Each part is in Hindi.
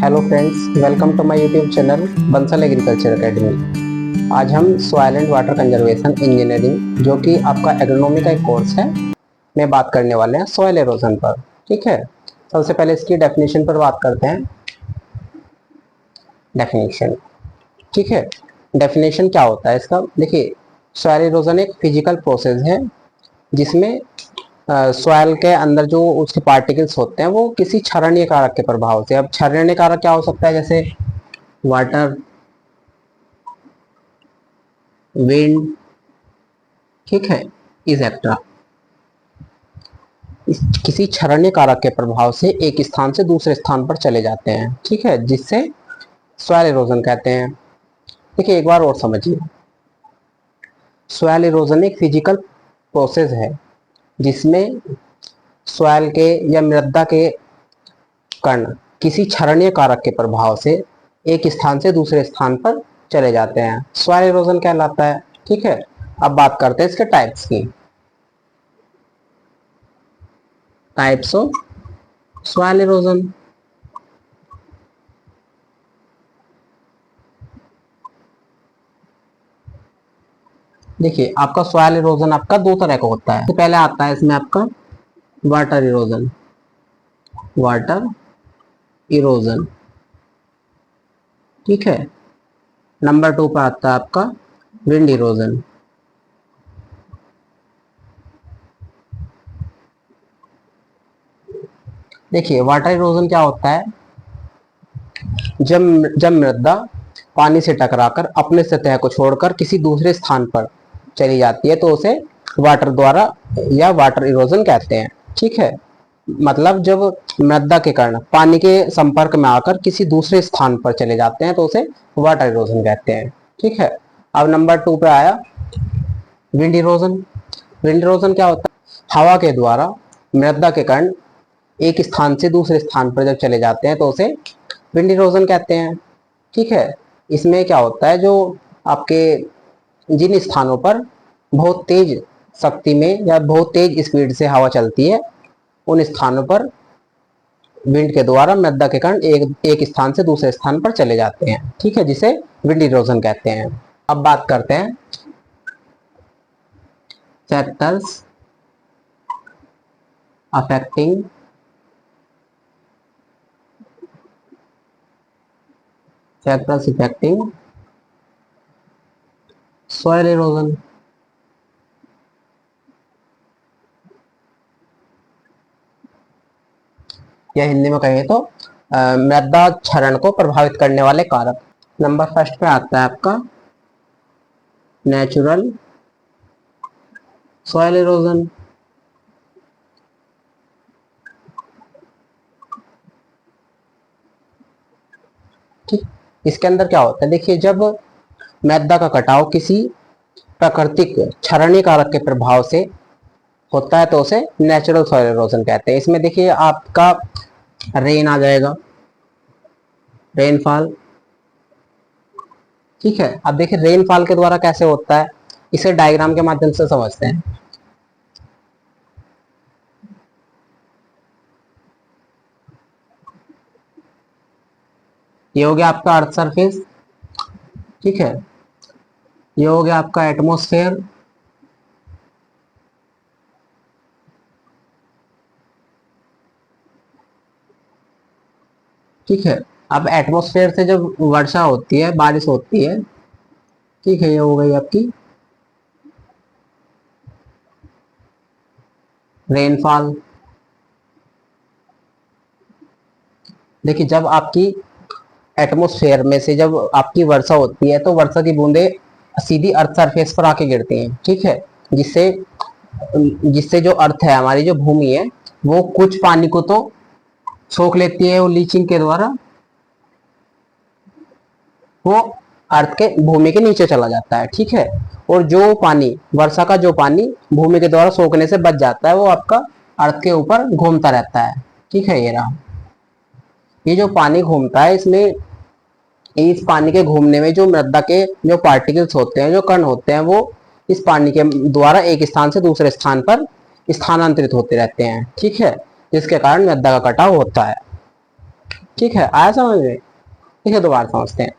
Hello friends, welcome to my YouTube channel Bansal agriculture academy. आज हम soil and water conservation engineering, जो कि आपका एग्रोनॉमी का एक कोर्स है, में बात करने वाले हैं सॉइल एरोजन पर। ठीक है, सबसे पहले इसकी डेफिनेशन पर बात करते हैं। डेफिनेशन, ठीक है। डेफिनेशन क्या होता है इसका? देखिए, सॉइल एरोजन एक फिजिकल प्रोसेस है जिसमें सॉइल के अंदर जो उसके पार्टिकल्स होते हैं वो किसी क्षरणीय कारक के प्रभाव से। अब क्षरणीय कारक क्या हो सकता है? जैसे वाटर, विंड, ठीक है, इसेट्रा। किसी क्षरणीय कारक के प्रभाव से एक स्थान से दूसरे स्थान पर चले जाते हैं, ठीक है, जिससे सॉइल इरोजन कहते हैं। देखिए, एक बार और समझिए, सॉइल इरोजन एक फिजिकल प्रोसेस है जिसमें सॉइल के या मृदा के कण किसी क्षरणीय कारक के प्रभाव से एक स्थान से दूसरे स्थान पर चले जाते हैं, सॉइल इरोजन कहलाता है। ठीक है, अब बात करते हैं इसके टाइप्स की। Types of soil erosion. देखिए, आपका सॉइल इरोजन आपका दो तरह का होता है। तो पहले आता है इसमें आपका वाटर इरोजन। वाटर इरोजन, ठीक है। नंबर 2 पर आता है आपका विंड इरोजन। देखिए, वाटर इरोजन क्या होता है? जब जब मृदा पानी से टकराकर अपने सतह को छोड़कर किसी दूसरे स्थान पर चली जाती है तो उसे वाटर द्वारा या वाटर इरोजन कहते हैं। ठीक है, मतलब जब मृदा के कण पानी के संपर्क में आकर किसी दूसरे स्थान पर चले जाते हैं तो उसे वाटर इरोजन कहते हैं। ठीक है, अब नंबर 2 पे आया विंड इरोजन। विंड इरोजन क्या होता है? हवा के द्वारा मृदा के कण एक स्थान से दूसरे स्थान पर जब चले जाते हैं तो उसे विंड इरोजन कहते हैं। ठीक है, इसमें क्या होता है, जो आपके जिन स्थानों पर बहुत तेज शक्ति में या बहुत तेज स्पीड से हवा चलती है उन स्थानों पर विंड के द्वारा मृदा के कण एक स्थान से दूसरे स्थान पर चले जाते हैं। ठीक है, जिसे विंड इरोजन कहते हैं। अब बात करते हैं फैक्टर्स अफेक्टिंग सॉइल इरोजन। या हिंदी में कहें तो मृदा क्षरण को प्रभावित करने वाले कारक। नंबर फर्स्ट पे आता है आपका नेचुरल सॉइल इरोजन। ठीक, इसके अंदर क्या होता है? देखिए, जब मृदा का कटाव किसी प्राकृतिक क्षरणीय कारक के प्रभाव से होता है तो उसे नेचुरल सॉइल इरोजन कहते हैं। इसमें देखिए आपका रेन आ जाएगा, रेनफॉल। ठीक है, अब देखिए रेनफॉल के द्वारा कैसे होता है, इसे डायग्राम के माध्यम से समझते हैं। ये हो गया आपका अर्थ सरफेस, ठीक है। ये हो गया आपका एटमॉस्फेयर, ठीक है। अब एटमॉस्फेयर से जब वर्षा होती है, बारिश होती है, ठीक है, ये हो गई आपकी रेनफॉल। देखिए, जब आपकी एटमॉस्फेयर में से जब आपकी वर्षा होती है तो वर्षा की बूंदें सीधी अर्थ सरफेस पर आके गिरती हैं, ठीक है, जिससे जिससे जो अर्थ है, हमारी जो भूमि है, वो कुछ पानी को तो सोख लेती है, वो लीचिंग के द्वारा वो अर्थ के भूमि के नीचे चला जाता है। ठीक है, और जो पानी, वर्षा का जो पानी भूमि के द्वारा सोखने से बच जाता है वो आपका अर्थ के ऊपर घूमता रहता है। ठीक है, ये रहा। ये जो पानी घूमता है, इसमें इस पानी के घूमने में जो मृदा के जो पार्टिकल्स होते हैं, जो कण होते हैं, वो इस पानी के द्वारा एक स्थान से दूसरे स्थान पर स्थानांतरित होते रहते हैं। ठीक है, जिसके कारण मृदा का कटाव होता है। ठीक है, आया समझ में? ठीक है, दोबारा समझते हैं।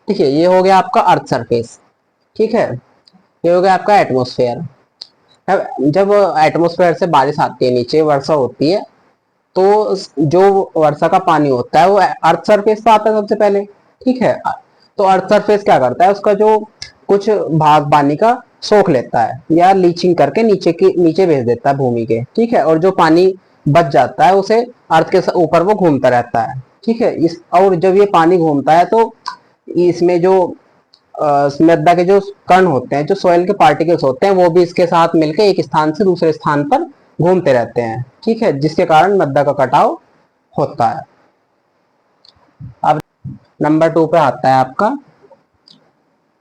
देखिए, ये हो गया आपका अर्थ सरफेस। ठीक है, ये हो गया आपका एटमोस्फेयर। अब जब एटमोस्फेयर से बारिश आती है, नीचे वर्षा होती है, तो जो वर्षा का पानी होता है वो अर्थ सरफेस पे आता है सबसे पहले। ठीक है, तो अर्थ सरफेस क्या करता है, उसका जो कुछ भाग पानी का सोख लेता है या लीचिंग करके नीचे भेज देता है भूमि के। ठीक है, और जो पानी बच जाता है उसे अर्थ के ऊपर वो घूमता रहता है। ठीक है, इस और जब ये पानी घूमता है तो इसमें जो मृदा के जो कण होते हैं, जो सॉइल के पार्टिकल्स होते हैं, वो भी इसके साथ मिलकर एक स्थान से दूसरे स्थान पर घूमते रहते हैं। ठीक है, जिसके कारण मृदा का कटाव होता है। अब नंबर 2 पे आता है आपका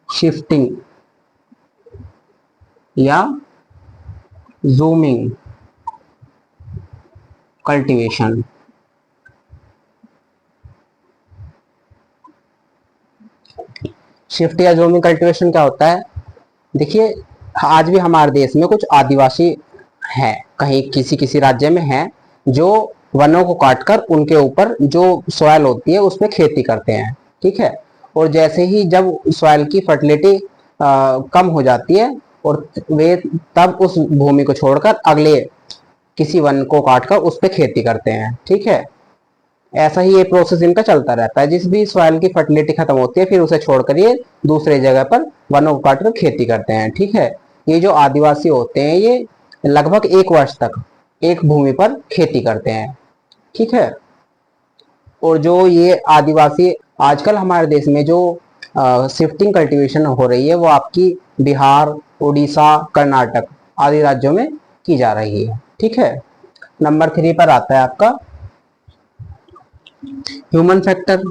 शिफ्टिंग या जूमिंग कल्टीवेशन। शिफ्ट या जूमिंग कल्टीवेशन क्या होता है? देखिए, आज भी हमारे देश में कुछ आदिवासी हैं, कहीं किसी किसी राज्य में हैं, जो वनों को काटकर उनके ऊपर जो सॉइल होती है उस पर खेती करते हैं। ठीक है, और जैसे ही जब सॉइल की फर्टिलिटी कम हो जाती है, और वे तब उस भूमि को छोड़कर अगले किसी वन को काटकर उस पर खेती करते हैं। ठीक है, ऐसा ही ये प्रोसेस इनका चलता रहता है। जिस भी सॉइल की फर्टिलिटी खत्म होती है, फिर उसे छोड़कर ये दूसरे जगह पर वनों को काटकर खेती करते हैं। ठीक है, ये जो आदिवासी होते हैं ये लगभग 1 वर्ष तक एक भूमि पर खेती करते हैं। ठीक है, और जो ये आदिवासी आजकल हमारे देश में जो शिफ्टिंग कल्टीवेशन हो रही है, वो आपकी बिहार, उड़ीसा, कर्नाटक आदि राज्यों में की जा रही है। ठीक है, नंबर 3 पर आता है आपका ह्यूमन फैक्टर।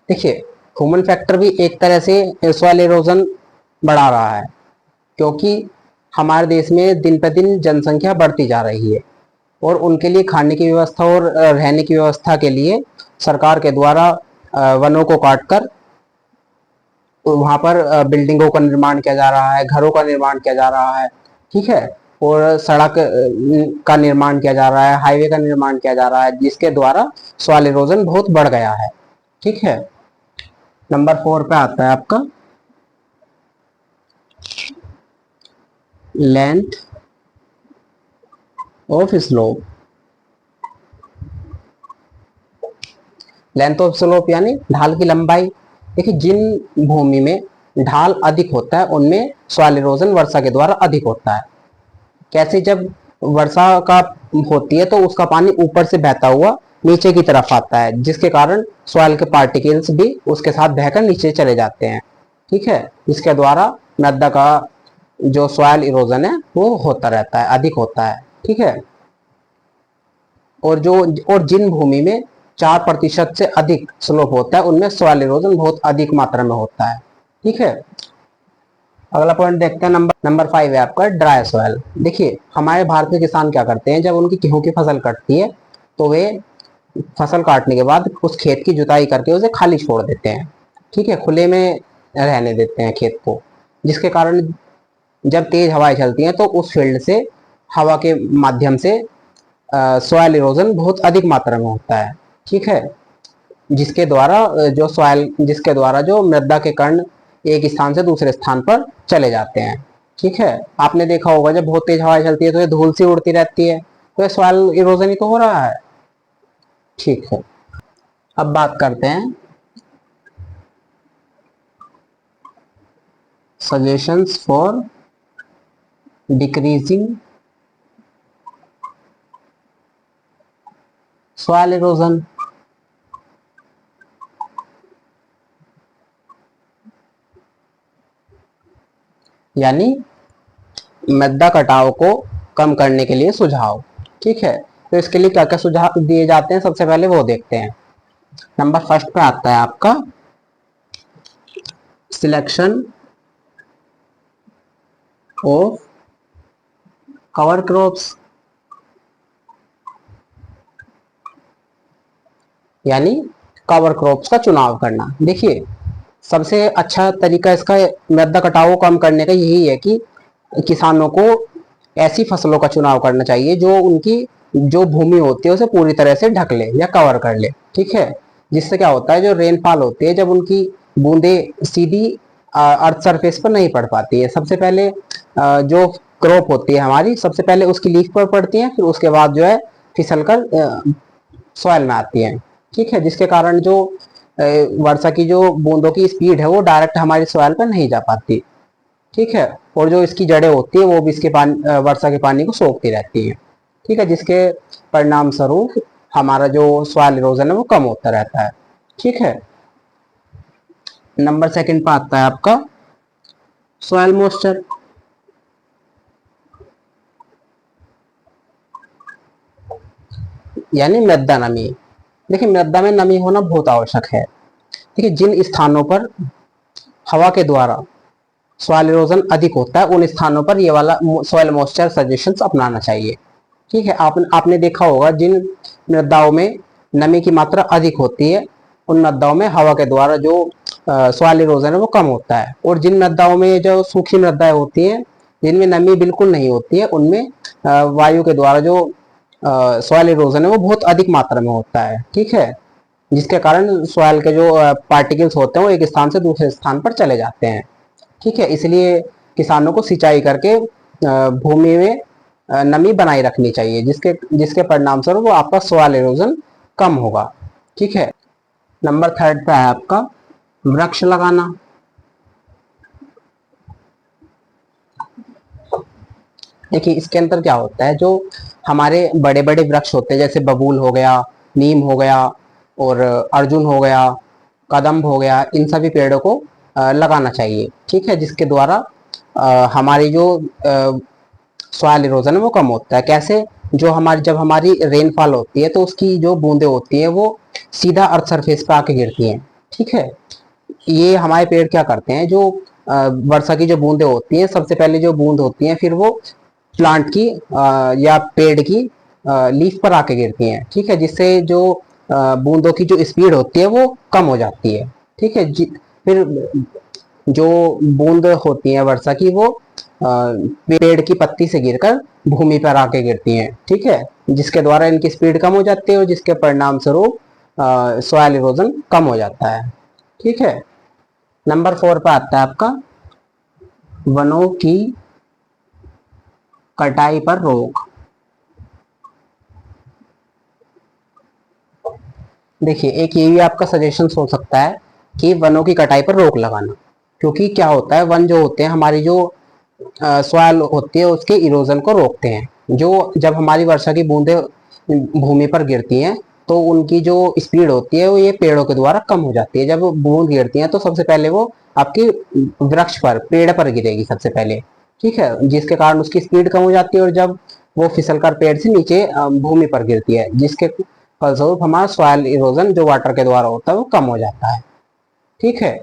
देखिए, ह्यूमन फैक्टर भी एक तरह से सॉइल इरोजन बढ़ा रहा है, क्योंकि हमारे देश में दिन पर दिन जनसंख्या बढ़ती जा रही है, और उनके लिए खाने की व्यवस्था और रहने की व्यवस्था के लिए सरकार के द्वारा वनों को काटकर वहां पर बिल्डिंगों का निर्माण किया जा रहा है, घरों का निर्माण किया जा रहा है। ठीक है, और सड़क का निर्माण किया जा रहा है, हाईवे का निर्माण किया जा रहा है, जिसके द्वारा सॉइल इरोजन बहुत बढ़ गया है। ठीक है, नंबर 4 पे आता है आपका length of slope. Length of slope यानी ढाल की लंबाई। देखिए, जिन भूमि में ढाल अधिक होता है उनमें सॉइल इरोजन वर्षा के द्वारा अधिक होता है। कैसे? जब वर्षा का होती है तो उसका पानी ऊपर से बहता हुआ नीचे की तरफ आता है, जिसके कारण सॉइल के पार्टिकल्स भी उसके साथ बहकर नीचे चले जाते हैं। ठीक है, जिसके द्वारा मृदा का जो सॉइल इरोजन है वो होता रहता है, अधिक होता है। ठीक है, और जिन भूमि में 4% से अधिक स्लोप होता है उनमें सॉइल इरोजन बहुत अधिक मात्रा में होता है। ठीक है, अगला पॉइंट देखते हैं। नंबर 5 है आपका ड्राई सॉइल। देखिए, हमारे भारत के किसान क्या करते हैं, जब उनकी गेहूं की फसल कटती है तो वे फसल काटने के बाद उस खेत की जुताई करके उसे खाली छोड़ देते हैं। ठीक है, खुले में रहने देते हैं खेत को, जिसके कारण जब तेज हवाएं चलती हैं तो उस फील्ड से हवा के माध्यम से सॉइल इरोजन बहुत अधिक मात्रा में होता है। ठीक है, जिसके द्वारा जो मृदा के कण एक स्थान से दूसरे स्थान पर चले जाते हैं। ठीक है, आपने देखा होगा जब बहुत तेज हवाएं चलती है तो ये धूल सी उड़ती रहती है, तो ये सॉइल इरोजन ही तो हो रहा है। ठीक है, अब बात करते हैं suggestions for decreasing soil erosion. यानी मृदा कटाव को कम करने के लिए सुझाव। ठीक है, तो इसके लिए क्या क्या सुझाव दिए जाते हैं, सबसे पहले वो देखते हैं। नंबर 1 पे आता है आपका सिलेक्शन ऑफ कवर क्रॉप्स। यानी कवर क्रॉप्स का चुनाव करना। देखिए, सबसे अच्छा तरीका इसका मृदा कटाव को कम करने का यही है कि किसानों को ऐसी फसलों का चुनाव करना चाहिए जो उनकी जो भूमि होती है उसे पूरी तरह से ढक ले या कवर कर ले। ठीक है, जिससे क्या होता है, जो रेनफॉल होती है जब उनकी बूंदे सीधी अर्थ सरफेस पर नहीं पड़ पाती है, सबसे पहले जो क्रॉप होती है हमारी, सबसे पहले उसकी लीफ पर पड़ती है, फिर उसके बाद जो है फिसल कर सॉइल में आती है। ठीक है, जिसके कारण जो वर्षा की जो बूंदों की स्पीड है वो डायरेक्ट हमारी सॉइल पर नहीं जा पाती। ठीक है, और जो इसकी जड़ें होती है वो भी इसके पानी वर्षा के पानी को सोखती रहती है। ठीक है, जिसके परिणाम स्वरूप हमारा जो सॉइल इरोजन है वो कम होता रहता है। ठीक है, नंबर सेकंड पे आता है आपका सॉइल मॉइस्चर, यानी मृदा नमी। देखिए, मृदा में नमी होना बहुत आवश्यक है। देखिए, जिन स्थानों पर हवा के द्वारा सॉइल इरोजन अधिक होता है उन स्थानों पर ये वाला सॉइल मॉइस्चर सजेशंस अपनाना चाहिए। ठीक है, आपने देखा होगा जिन मृदाओं में नमी की मात्रा अधिक होती है उन मृदाओं में हवा के द्वारा जो सॉइल इरोजन है वो कम होता है, और जिन मृदाओं में जो सूखी मृदाएं होती हैं जिनमें नमी बिल्कुल नहीं होती है उनमें वायु के द्वारा जो सॉइल इरोजन है वो बहुत अधिक मात्रा में होता है। ठीक है, जिसके कारण सॉइल के जो पार्टिकल्स होते हैं वो एक स्थान से दूसरे स्थान पर चले जाते हैं। ठीक है, इसलिए किसानों को सिंचाई करके भूमि में नमी बनाए रखनी चाहिए, जिसके जिसके परिणाम स्वरूप वो आपका सॉइल इरोजन कम होगा। ठीक है, नंबर थर्ड पे है आपका वृक्ष लगाना। देखिए, इसके अंदर क्या होता है, जो हमारे बड़े बड़े वृक्ष होते हैं जैसे बबूल हो गया, नीम हो गया और अर्जुन हो गया, कदम्ब हो गया, इन सभी पेड़ों को लगाना चाहिए। ठीक है, जिसके द्वारा हमारी जो सॉइल इरोजन है वो कम होता है। कैसे, जो हमारी जब हमारी रेनफॉल होती है तो उसकी जो बूंदे होती है वो सीधा अर्थ सरफेस पे आके गिरती हैं। ठीक है, ये हमारे पेड़ क्या करते हैं, जो वर्षा की जो बूंदे होती हैं सबसे पहले जो बूंद होती हैं फिर वो प्लांट की या पेड़ की लीफ पर आके गिरती हैं। ठीक है, जिससे जो बूंदों की जो स्पीड होती है वो कम हो जाती है। ठीक है, फिर जो बूंद होती है वर्षा की वो पेड़ की पत्ती से गिरकर भूमि पर आके गिरती हैं। ठीक है, जिसके द्वारा इनकी स्पीड कम हो जाती है और जिसके परिणाम स्वरूप सॉइल इरोजन कम हो जाता है। ठीक है, नंबर 4 पे आता है आपका वनों की कटाई पर रोक। देखिए, एक ये भी आपका सजेशन हो सकता है कि वनों की कटाई पर रोक लगाना, क्योंकि क्या होता है, वन जो होते हैं हमारी जो सॉइल होती है उसके इरोजन को रोकते हैं। जो जब हमारी वर्षा की बूंदें भूमि पर गिरती हैं तो उनकी जो स्पीड होती है वो ये पेड़ों के द्वारा कम हो जाती है। जब बूंद गिरती है तो सबसे पहले वो आपकी वृक्ष पर, पेड़ पर गिरेगी सबसे पहले। ठीक है, जिसके कारण उसकी स्पीड कम हो जाती है और जब वो फिसलकर पेड़ से नीचे भूमि पर गिरती है, जिसके फलस्वरूप हमारा सॉइल इरोजन जो वाटर के द्वारा होता है वो कम हो जाता है। ठीक है,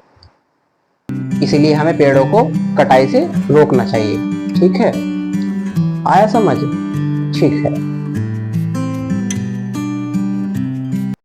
इसीलिए हमें पेड़ों को कटाई से रोकना चाहिए। ठीक है, आया समझ? ठीक है।